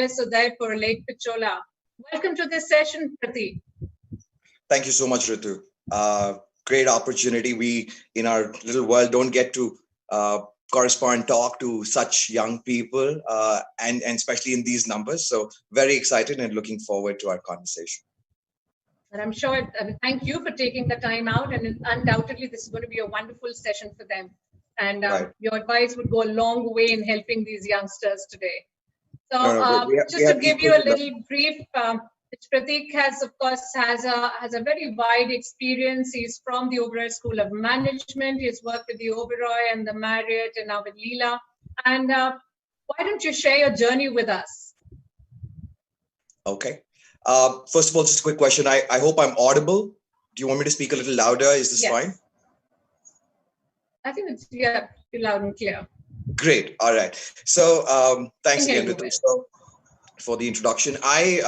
Palace Udaipur, Lake Pichola. Welcome to this session, Prateek. Thank you so much, Ritu. Great opportunity. We, in our little world, don't get to correspond, talk to such young people, and especially in these numbers. So very excited and looking forward to our conversation. And I'm sure, thank you for taking the time out. And undoubtedly, this is going to be a wonderful session for them. And your advice would go a long way in helping these youngsters today. So just to give you a little brief, Prateek has, of course, has a very wide experience. He's from the Oberoi School of Management. He's worked with the Oberoi and the Marriott and now with Leela. And why don't you share your journey with us? Okay. First of all, just a quick question. I hope I'm audible. Do you want me to speak a little louder? Is this fine? I think it's loud and clear. Great. All right. So thanks again, Ritu, for the introduction. I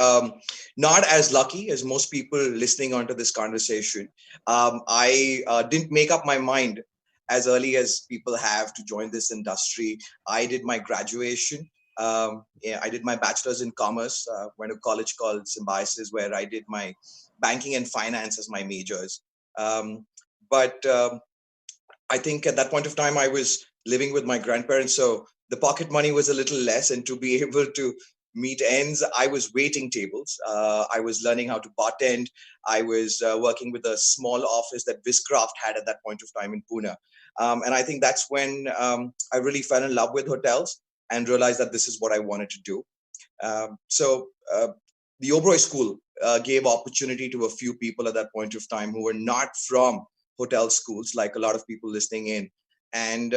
not as lucky as most people listening onto this conversation. I didn't make up my mind as early as people have to join this industry. I did my graduation. I did my bachelor's in commerce. Went to a college called Symbiosis, where I did my banking and finance as my majors. But I think at that point of time, I was living with my grandparents, so the pocket money was a little less, and to be able to meet ends, I was waiting tables. I was learning how to bartend. I was working with a small office that Viscraft had at that point of time in Pune. And I think that's when I really fell in love with hotels and realized that this is what I wanted to do. So the Oberoi School gave opportunity to a few people at that point of time who were not from hotel schools, like a lot of people listening in. And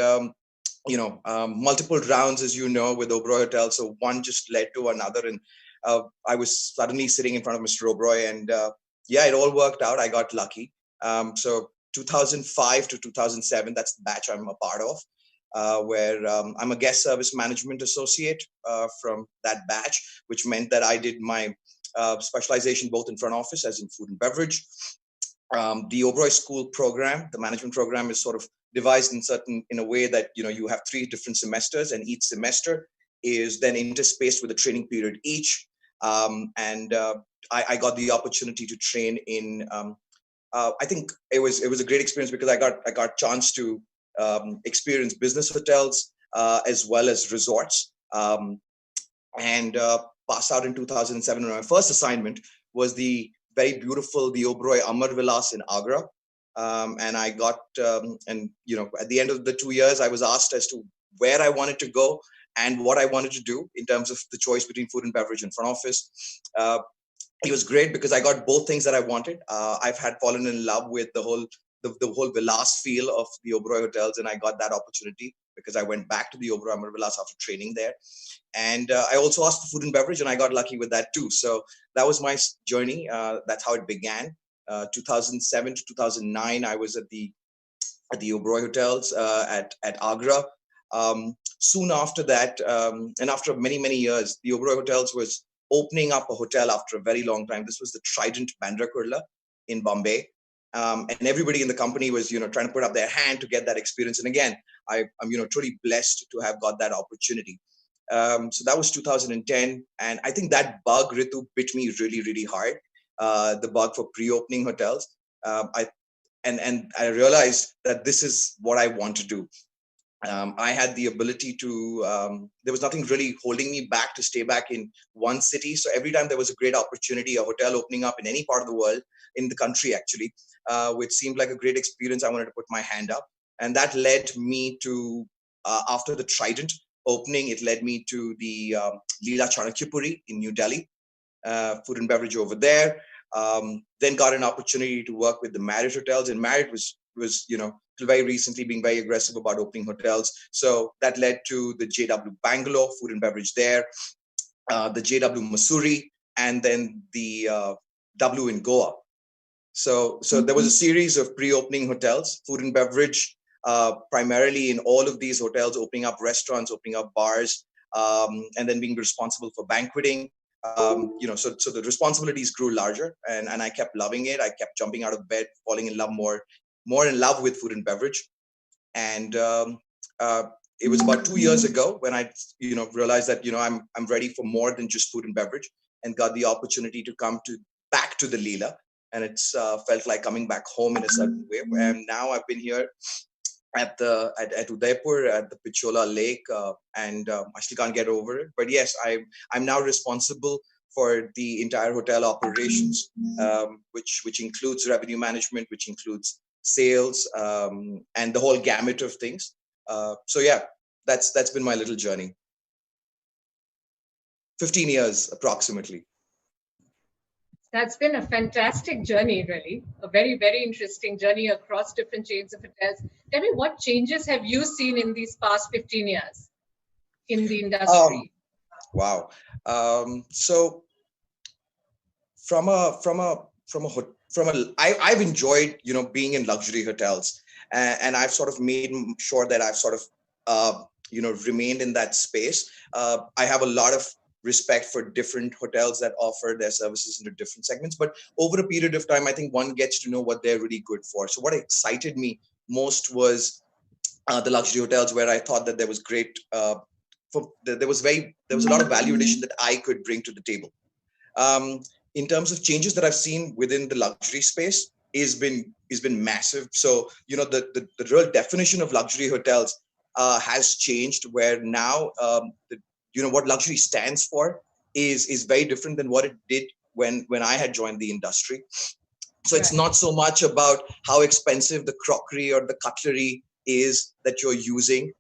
multiple rounds, as you know, with Oberoi Hotel. So one just led to another. And I was suddenly sitting in front of Mr. Oberoi. And it all worked out. I got lucky. So 2005 to 2007, that's the batch I'm a part of, where I'm a guest service management associate from that batch, which meant that I did my specialization both in front office as in food and beverage. The Oberoi School program, the management program, is sort of devised in a way that you have 3 different semesters, and each semester is then interspaced with a training period each. I got the opportunity to train in. I think it was a great experience because I got chance to experience business hotels as well as resorts, and passed out in 2007. And my first assignment was the very beautiful the Oberoi Amar Vilas in Agra. And I got, at the end of the 2 years, I was asked as to where I wanted to go and what I wanted to do in terms of the choice between food and beverage and front office. It was great because I got both things that I wanted. I've had fallen in love with the whole Vilas feel of the Oberoi hotels, and I got that opportunity because I went back to the Oberoi Amar Vilas after training there. And I also asked for food and beverage, and I got lucky with that too. So that was my journey. That's how it began. 2007 to 2009, I was at the Oberoi hotels at Agra. Soon after that, and after many years, the Oberoi hotels was opening up a hotel after a very long time. This was the Trident Bandra Kurla in Bombay. And everybody in the company was, trying to put up their hand to get that experience. And again, I'm, truly blessed to have got that opportunity. So that was 2010. And I think that bug, Ritu, bit me really, really hard. The bug for pre-opening hotels. I realized that this is what I want to do. I had the ability to, there was nothing really holding me back to stay back in one city. So every time there was a great opportunity, a hotel opening up in any part of the world, in the country actually, which seemed like a great experience, I wanted to put my hand up. And that led me to, after the Trident opening, it led me to the Leela Chanakyapuri in New Delhi, food and beverage over there. Then got an opportunity to work with the Marriott hotels, and Marriott was till very recently being very aggressive about opening hotels. So that led to the JW Bangalore, food and beverage there, the JW Mussoorie, and then the W in Goa. So there was a series of pre-opening hotels, food and beverage, primarily in all of these hotels, opening up restaurants, opening up bars, and then being responsible for banqueting. So the responsibilities grew larger, and I kept loving it. I kept jumping out of bed, falling in love more in love with food and beverage. And it was about 2 years ago when I, realized that, I'm ready for more than just food and beverage, and got the opportunity to come back to the Leela. And it's felt like coming back home in a certain way. And now I've been here at Udaipur at the Pichola Lake, and I still can't get over it. But yes, I'm now responsible for the entire hotel operations, which includes revenue management, which includes sales, and the whole gamut of things. So yeah, that's been my little journey. 15 years approximately. That's been a fantastic journey, really. A very, very interesting journey across different chains of hotels. Tell me, what changes have you seen in these past 15 years in the industry? Wow. So I've enjoyed, being in luxury hotels, and I've sort of made sure that I've sort of, remained in that space. I have a lot of respect for different hotels that offer their services into different segments, but over a period of time, I think one gets to know what they're really good for. So what excited me most was the luxury hotels, where I thought that there was great, there was a lot of value addition that I could bring to the table. In terms of changes that I've seen within the luxury space is been massive. So, the real definition of luxury hotels has changed, where now, what luxury stands for is very different than what it did when I had joined the industry. So It's not so much about how expensive the crockery or the cutlery is that you're using.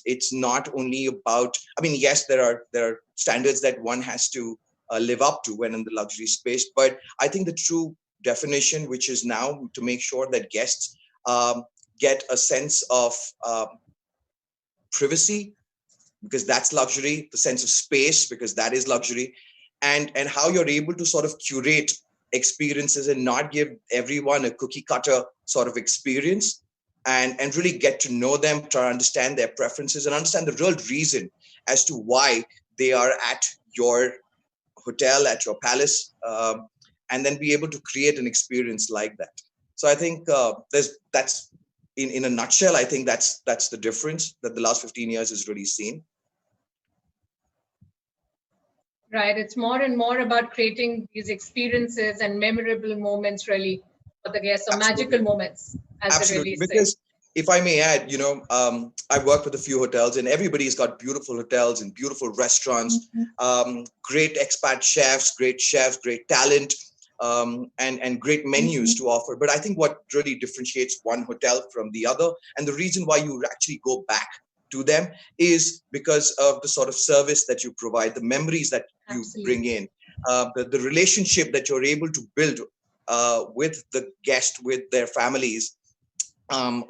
It's not only about, yes, there are standards that one has to live up to when in the luxury space. But I think the true definition, which is now to make sure that guests get a sense of privacy, because that's luxury, the sense of space, because that is luxury, and how you're able to sort of curate experiences and not give everyone a cookie cutter sort of experience, and really get to know them, try to understand their preferences and understand the real reason as to why they are at your hotel, at your palace, and then be able to create an experience like that. So I think that's in a nutshell, I think that's the difference that the last 15 years has really seen. Right. It's more and more about creating these experiences and memorable moments, really, for the guests, or magical moments, as Absolutely. they really Because say. if I may add, I've worked with a few hotels, and everybody's got beautiful hotels and beautiful restaurants, great expat chefs, great talent, and great menus to offer. But I think what really differentiates one hotel from the other, and the reason why you actually go back to them, is because of the sort of service that you provide, the memories that you bring in, the relationship that you're able to build with the guest, with their families. I'm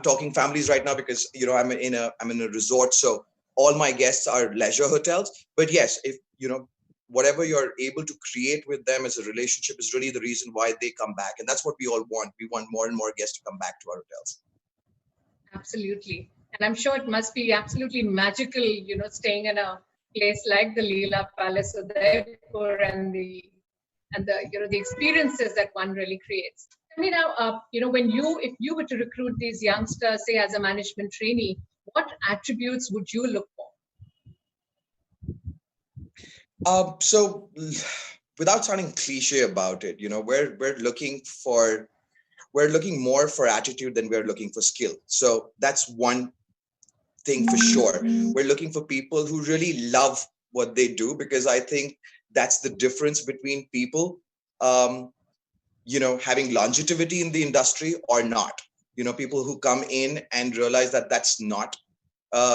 talking families right now because I'm in a resort, so all my guests are leisure hotels. But yes, if whatever you're able to create with them as a relationship is really the reason why they come back, and that's what we all want. We want more and more guests to come back to our hotels. Absolutely, and I'm sure it must be absolutely magical, staying in a place like the Leela Palace Udaipur, and the the experiences that one really creates. I mean, now, if you were to recruit these youngsters, say as a management trainee, what attributes would you look for? So, without sounding cliche about it, we're looking more for attitude than we're looking for skill. So that's one thing for sure. We're looking for people who really love what they do, because I think that's the difference between people, having longevity in the industry or not. People who come in and realize that that's not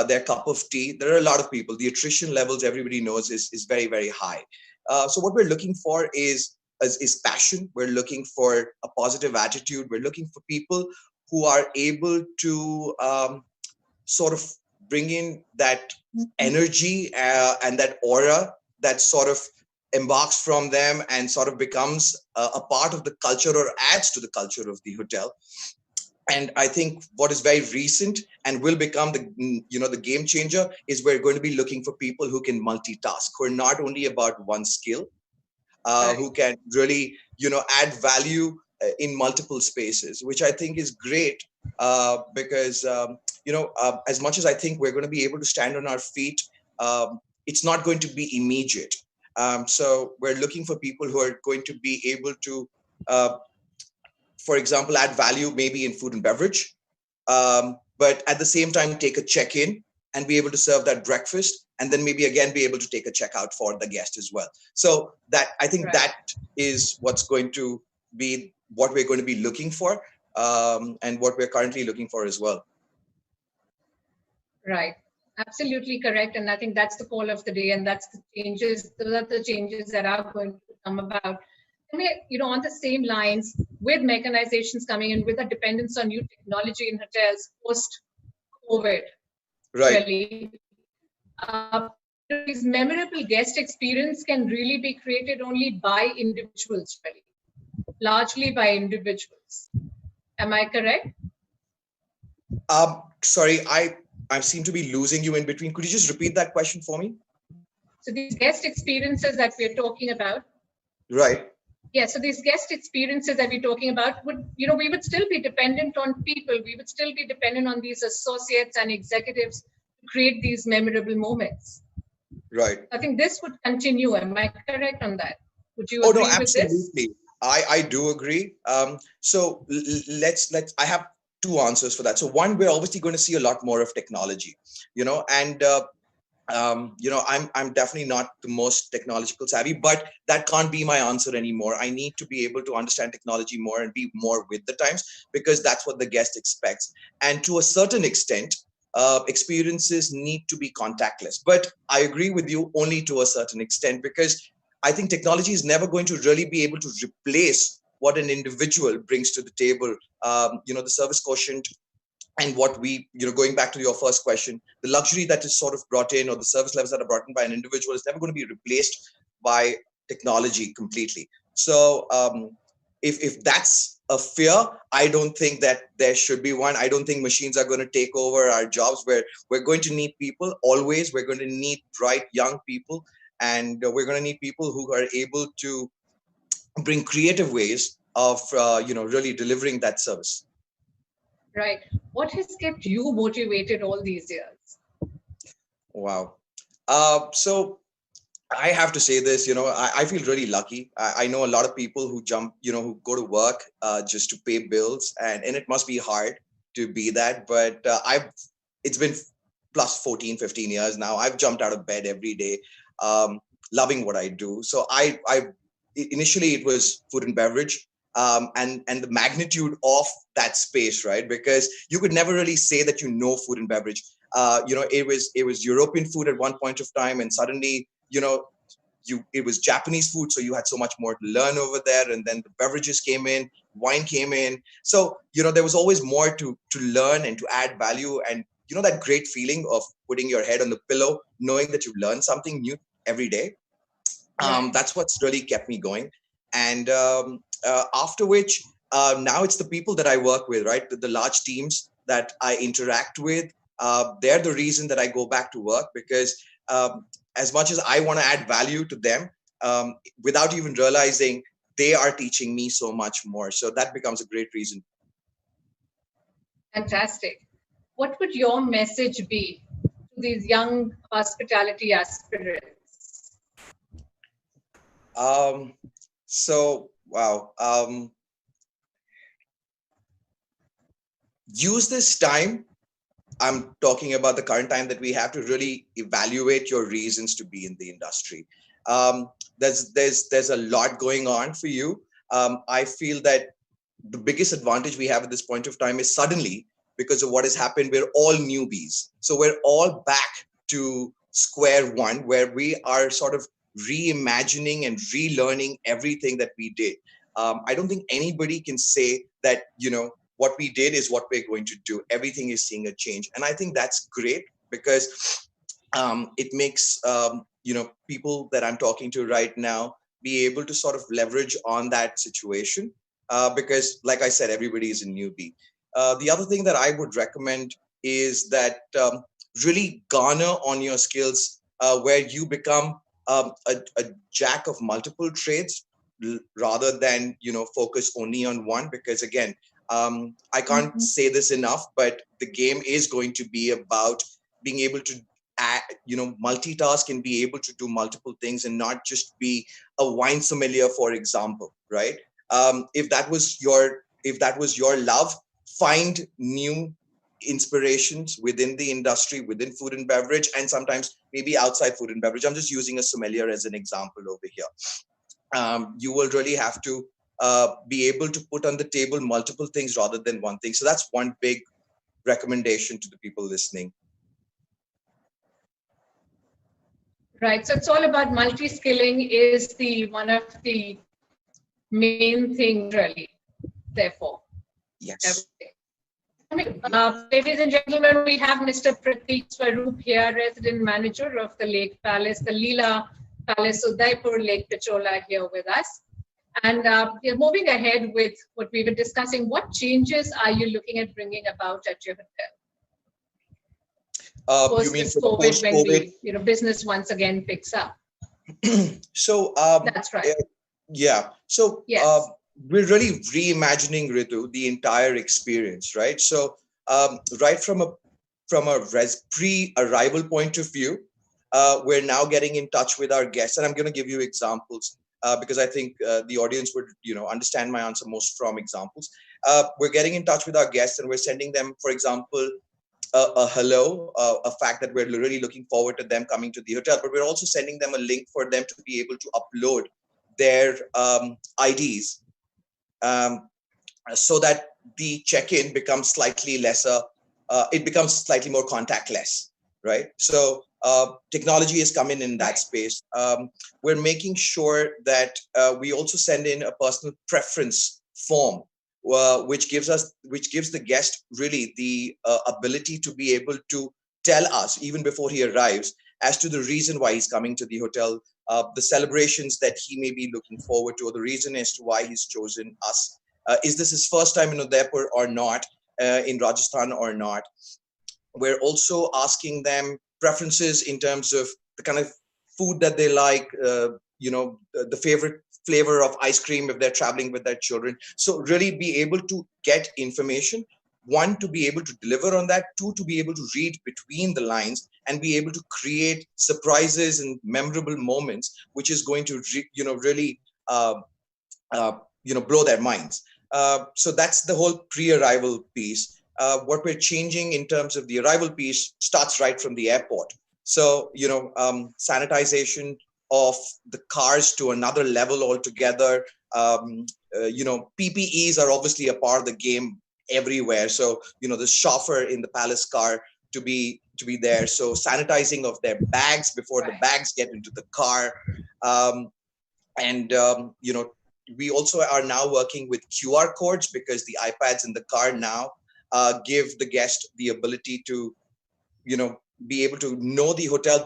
their cup of tea. There are a lot of people. The attrition levels, everybody knows, is very, very high. So what we're looking for is passion. We're looking for a positive attitude. We're looking for people who are able to sort of bring in that energy and that aura that sort of embarks from them and sort of becomes a part of the culture, or adds to the culture of the hotel. And I think what is very recent and will become the game changer is we're going to be looking for people who can multitask, who are not only about one skill, who can really, add value in multiple spaces, which I think is great, because as much as I think we're going to be able to stand on our feet, it's not going to be immediate. So we're looking for people who are going to be able to, for example, add value maybe in food and beverage, but at the same time take a check-in and be able to serve that breakfast, and then maybe again be able to take a checkout for the guest as well. So that, I think, that is what's going to be what we're going to be looking for, and what we're currently looking for as well. Right. Absolutely correct. And I think that's the call of the day, and that's the changes, those are the changes that are going to come about. And on the same lines, with mechanizations coming in, with a dependence on new technology in hotels post-COVID, right? Really, these memorable guest experience can really be created only by individuals, really, largely by individuals. Am I correct? Sorry, I seem to be losing you in between. Could you just repeat that question for me? So these guest experiences that we're talking about. Right. Yeah, so these guest experiences that we're talking about we would still be dependent on people. We would still be dependent on these associates and executives to create these memorable moments. Right. I think this would continue. Am I correct on that? Would you agree with this? Absolutely. I do agree. So let's I have two answers for that. So one, we're obviously going to see a lot more of technology, and I'm definitely not the most technological savvy, but that can't be my answer anymore. I need to be able to understand technology more and be more with the times, because that's what the guest expects. And to a certain extent, experiences need to be contactless. But I agree with you only to a certain extent, because I think technology is never going to really be able to replace what an individual brings to the table. The service quotient, and what we, going back to your first question, the luxury that is sort of brought in, or the service levels that are brought in by an individual, is never going to be replaced by technology completely. So if that's a fear, I don't think that there should be one. I don't think machines are going to take over our jobs. We're going to need people always. We're going to need bright young people, and we're going to need people who are able to bring creative ways of really delivering that service. Right. What has kept you motivated all these years? Wow. So I have to say this, I feel really lucky. I know a lot of people who jump, who go to work just to pay bills, and it must be hard to be that. But it's been plus 14, 15 years now. I've jumped out of bed every day, loving what I do. So I initially it was food and beverage. And the magnitude of that space, right? Because you could never really say that food and beverage. It was European food at one point of time, and suddenly, it was Japanese food, so you had so much more to learn over there. And then the beverages came in, wine came in, so there was always more to learn and to add value. And that great feeling of putting your head on the pillow, knowing that you learn something new every day. That's what's really kept me going. And after which, now it's the people that I work with, right? The large teams that I interact with, they're the reason that I go back to work, because as much as I want to add value to them, without even realizing, they are teaching me so much more. So that becomes a great reason. Fantastic. What would your message be to these young hospitality aspirants? Wow. Use this time. I'm talking about the current time that we have, to really evaluate your reasons to be in the industry. There's a lot going on for you. I feel that the biggest advantage we have at this point of time is, suddenly, because of what has happened, we're all newbies. So we're all back to square one, where we are sort of reimagining and relearning everything that we did. I don't think anybody can say that, what we did is what we're going to do. Everything is seeing a change. And I think that's great, because it makes, people that I'm talking to right now be able to sort of leverage on that situation. Because, like I said, everybody is a newbie. The other thing that I would recommend is that really garner on your skills, where you become a jack of multiple trades, rather than focus only on one. Because again, I can't say this enough, but the game is going to be about being able to multitask and be able to do multiple things and not just be a wine sommelier, for example, right? If that was your love, find new inspirations within the industry, within food and beverage, and sometimes maybe outside food and beverage. I'm just using a sommelier as an example over here. You will really have to be able to put on the table multiple things rather than one thing. So that's one big recommendation to the people listening. Right. So it's all about multi-skilling is one of the main things, really, therefore. Yes. Ladies and gentlemen, we have Mr. Prateek Swarup here, resident manager of the Lake Palace, the Leela Palace Udaipur, Lake Pichola, here with us. And we're moving ahead with what we were discussing. What changes are you looking at bringing about at your hotel? You mean for post-COVID, when business once again picks up? So that's right. Yeah. So yes. We're really reimagining, Ritu, the entire experience, right? So right from a pre-arrival point of view, we're now getting in touch with our guests, and I'm going to give you examples because I think the audience would understand my answer most from examples. We're getting in touch with our guests, and we're sending them, for example, a hello, a fact that we're really looking forward to them coming to the hotel, but we're also sending them a link for them to be able to upload their IDs so that the check-in becomes slightly lesser, it becomes slightly more contactless, right? So technology is coming in that space. We're making sure that we also send in a personal preference form, which gives the guest really the ability to be able to tell us even before he arrives as to the reason why he's coming to the hotel, the celebrations that he may be looking forward to, or the reason as to why he's chosen us. Is this his first time in Udaipur or not, in Rajasthan or not? We're also asking them preferences in terms of the kind of food that they like, the favorite flavor of ice cream if they're traveling with their children. So really be able to get information, one, to be able to deliver on that, two, to be able to read between the lines and be able to create surprises and memorable moments, which is going to really blow their minds. So that's the whole pre-arrival piece. What we're changing in terms of the arrival piece starts right from the airport. So, sanitization of the cars to another level altogether. PPEs are obviously a part of the game everywhere. So, the chauffeur in the palace car to be there. So sanitizing of their bags before the bags get into the car. We also are now working with QR codes because the iPads in the car now give the guest the ability to, be able to know the hotel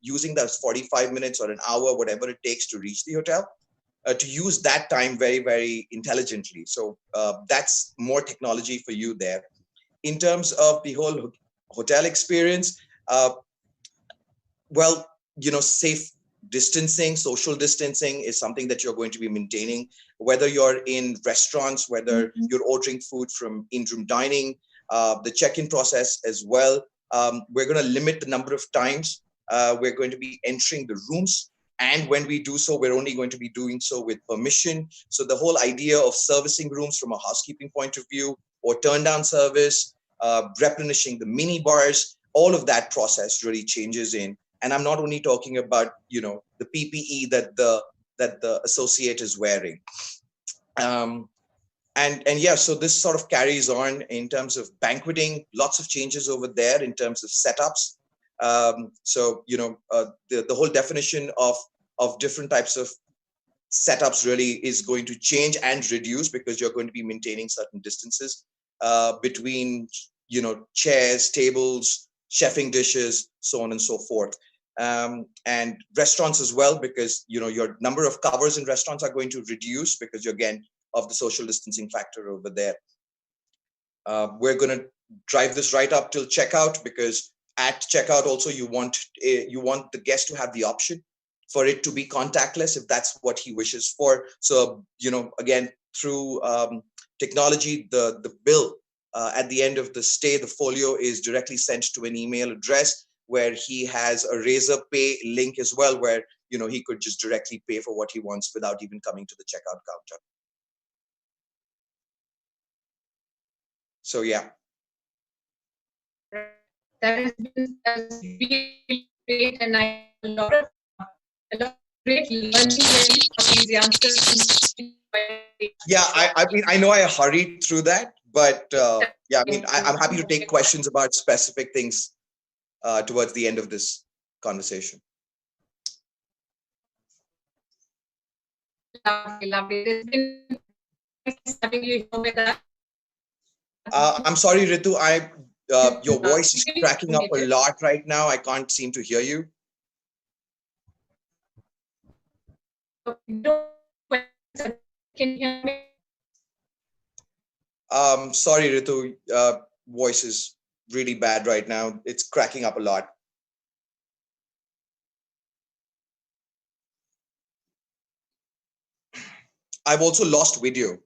using those 45 minutes or an hour, whatever it takes to reach the hotel, to use that time very, very intelligently. So that's more technology for you there. In terms of the whole hotel experience, safe distancing, social distancing is something that you're going to be maintaining, whether you're in restaurants, whether you're ordering food from in-room dining, the check-in process as well. We're going to limit the number of times we're going to be entering the rooms. And when we do so, we're only going to be doing so with permission. So the whole idea of servicing rooms from a housekeeping point of view, or turn down service, replenishing the mini bars, all of that process really changes in. And I'm not only talking about, the PPE that the associate is wearing. So this sort of carries on in terms of banqueting, lots of changes over there in terms of setups. The whole definition of different types of setups really is going to change and reduce because you're going to be maintaining certain distances between, chairs, tables, chefing dishes, so on and so forth. And restaurants as well, because, your number of covers in restaurants are going to reduce because, again, of the social distancing factor over there. We're going to drive this right up till checkout, because at checkout also you want the guest to have the option for it to be contactless if that's what he wishes for. So, again, through technology. The bill at the end of the stay, the folio is directly sent to an email address where he has a Razor Pay link as well, where he could just directly pay for what he wants without even coming to the checkout counter. So yeah. That has been really great, and I have a lot of great learning really for these youngsters. Yeah, I mean, I know I hurried through that, but yeah, I mean, I'm happy to take questions about specific things towards the end of this conversation. Lovely. It's been nice having you here with us. I'm sorry, Ritu. Your voice is cracking up a lot right now. I can't seem to hear you. Can you hear me? Sorry, Ritu. Voice is really bad right now. It's cracking up a lot. I've also lost video,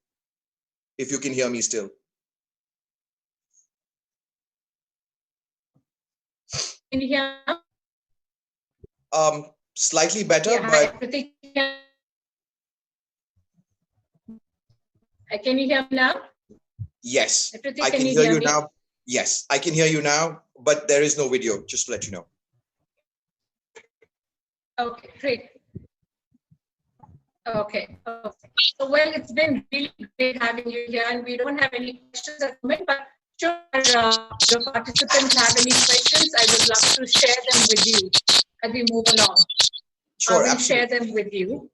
if you can hear me still. Can you hear me? Slightly better, yeah, but... Prateek, can you hear me now? Yes, Prateek, I can hear you now. Yes, I can hear you now, but there is no video, just to let you know. Okay, great. Okay. So, well, it's been really great having you here, and we don't have any questions at the moment, but sure, your participants have any questions, I would love to share them with you as we move along. Sure, I will absolutely. share them with you.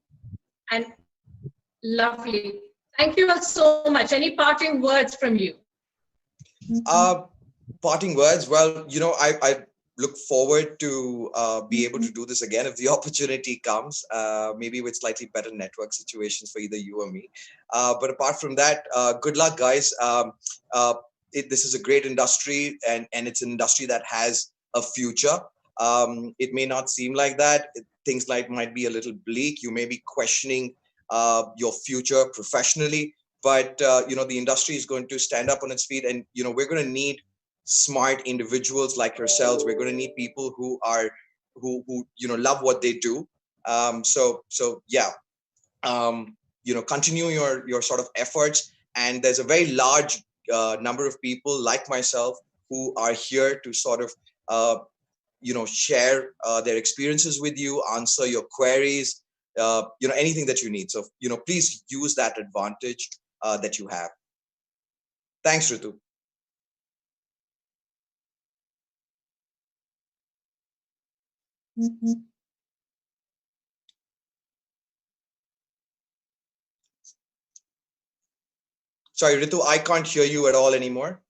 And lovely. Thank you all so much. Any parting words from you? Parting words. Well, I look forward to be able to do this again if the opportunity comes, maybe with slightly better network situations for either you or me. But apart from that, good luck, guys. This is a great industry, and it's an industry that has a future. It may not seem like that. Things might be a little bleak. You may be questioning your future professionally, but the industry is going to stand up on its feet, and we're going to need smart individuals like yourselves. We're going to need people who love what they do. So yeah, continue your sort of efforts. And there's a very large number of people like myself who are here to sort of share their experiences with you, answer your queries, anything that you need. So please use that advantage that you have. Thanks, Ritu. Sorry, Ritu, I can't hear you at all anymore.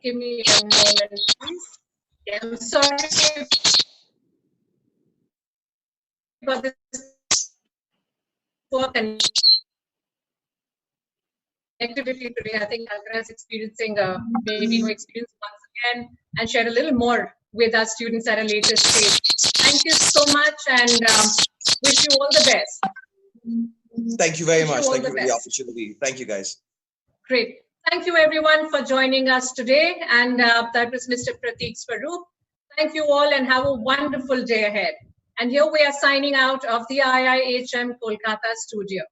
Give me a moment, please. Yeah, I'm sorry about this poor connectivity today. I think Alkara is experiencing maybe no experience once again, and share a little more with our students at a later stage. Thank you so much, and wish you all the best. Thank you very much. Thank you for the opportunity. Thank you, guys. Great. Thank you, everyone, for joining us today. And that was Mr. Prateek Swarup. Thank you all, and have a wonderful day ahead. And here we are signing out of the IIHM Kolkata studio.